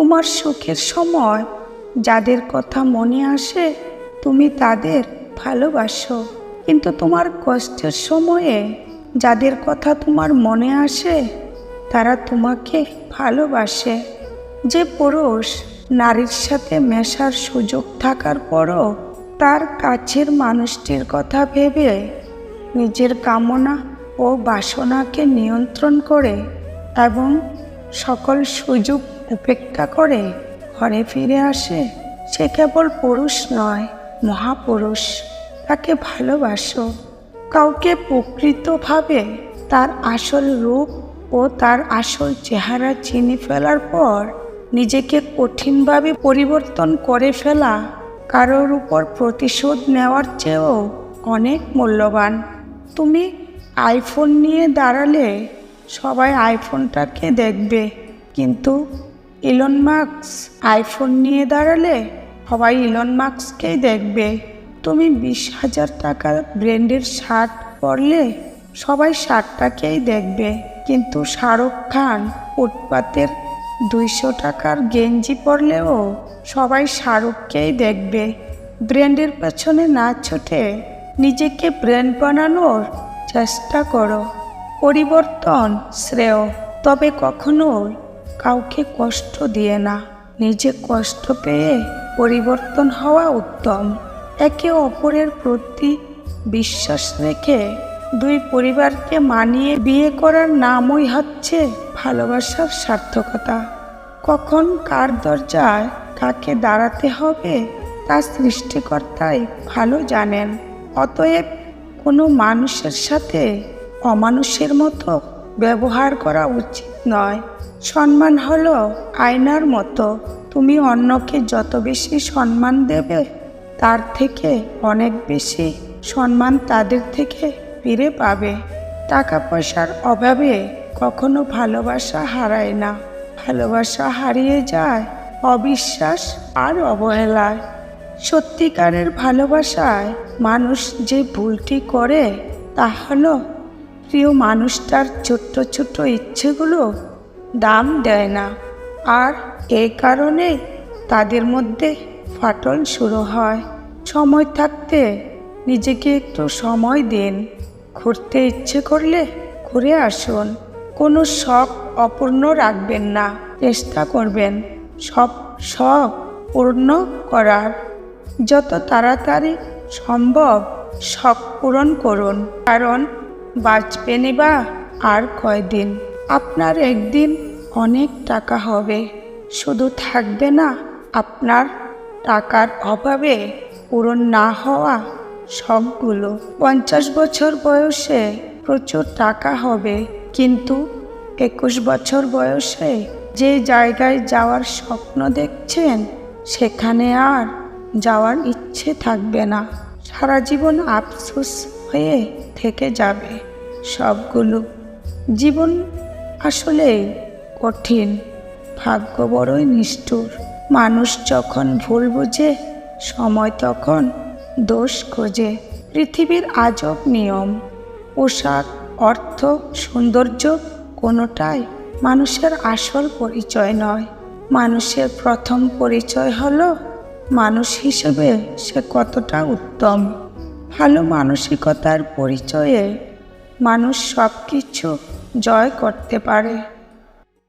তোমার সুখের সময় যাদের কথা মনে আসে তুমি তাদের ভালোবাসো, কিন্তু তোমার কষ্টের সময়ে যাদের কথা তোমার মনে আসে তারা তোমাকে ভালোবাসে। যে পুরুষ নারীর সাথে মেশার সুযোগ থাকার পরও তার কাছের মানুষটির কথা ভেবে নিজের কামনা ও বাসনাকে নিয়ন্ত্রণ করে এবং সকল সুযোগ উপেক্ষা করে ঘরে ফিরে আসে, সে কেবল পুরুষ নয়, মহাপুরুষ। তাকে ভালোবাসো। কাউকে প্রকৃতভাবে তার আসল রূপ ও তার আসল চেহারা চিনে ফেলার পর নিজেকে কঠিনভাবে পরিবর্তন করে ফেলা কারোর উপর প্রতিশোধ নেওয়ার চেয়েও অনেক মূল্যবান। তুমি আইফোন নিয়ে দাঁড়ালে সবাই আইফোনটাকে দেখবে, কিন্তু ইলন মাস্ক আইফোন নিয়ে দাঁড়ালে সবাই ইলন মাস্ককেই দেখবে। তুমি 20,000 টাকার ব্র্যান্ডের শার্ট পরলে সবাই শার্টটাকেই দেখবে, কিন্তু শাহরুখ খান ফুটপাতের 200 টাকার গেঞ্জি পরলেও সবাই শাহরুখকেই দেখবে। ব্র্যান্ডের পেছনে না ছুটে নিজেকে ব্র্যান্ড বানানোর চেষ্টা করো। পরিবর্তন শ্রেয়, তবে কখনোই কাউকে কষ্ট দিয়ে না। নিজে কষ্ট পেয়ে পরিবর্তন হওয়া উত্তম। একে অপরের প্রতি বিশ্বাস রেখে দুই পরিবারকে মানিয়ে বিয়ে করার নামই হচ্ছে ভালোবাসার সার্থকতা। কখন কার দরজায় কাকে দাঁড়াতে হবে তা সৃষ্টিকর্তাই ভালো জানেন। অতএব কোনো মানুষের সাথে অমানুষের মতো ব্যবহার করা উচিত নয়। সম্মান হলো আয়নার মতো, তুমি অন্যকে যত বেশি সম্মান দেবে তার থেকে অনেক বেশি সম্মান তাদের থেকে ফিরে পাবে। টাকা পয়সার অভাবে কখনো ভালোবাসা হারায় না, ভালোবাসা হারিয়ে যায় অবিশ্বাস আর অবহেলায়। সত্যিকারের ভালোবাসায় মানুষ যে ভুলটি করে তা হলো প্রিয় মানুষটার ছোট্ট ছোট্ট ইচ্ছেগুলো দাম দেয় না, আর এই কারণে তাদের মধ্যে ফাটল শুরু হয়। সময় থাকতে নিজেকে একটু সময় দিন। ঘুরতে ইচ্ছে করলে ঘুরে আসুন। কোনো শখ অপূর্ণ রাখবেন না, চেষ্টা করবেন সব শখ পূর্ণ করার। যত তাড়াতাড়ি সম্ভব শখ পূরণ করুন, কারণ বাঁচবেনই বা আর কয়দিন। আপনার একদিন অনেক টাকা হবে, শুধু থাকবে না আপনার টাকার অভাবে পূরণ না হওয়া শখগুলো। 50 বছর বয়সে প্রচুর টাকা হবে, কিন্তু 21 বছর বয়সে যে জায়গায় যাওয়ার স্বপ্ন দেখছেন সেখানে আর যাওয়ার ইচ্ছে থাকবে না। সারা জীবন আফসোস হয়ে থেকে যাবে সবগুলো। জীবন আসলে কঠিন, ভাগ্য বড়ই নিষ্ঠুর। মানুষ যখন ভুল বুঝে সময় তখন দোষ খোঁজে। পৃথিবীর আজব নিয়ম। পোশাক, অর্থ, সৌন্দর্য কোনোটাই মানুষের আসল পরিচয় নয়। মানুষের প্রথম পরিচয় হলো মানুষ হিসেবে সে কতটা উত্তম। ভালো মানসিকতার পরিচয়ে মানুষ সব কিছু জয় করতে পারে।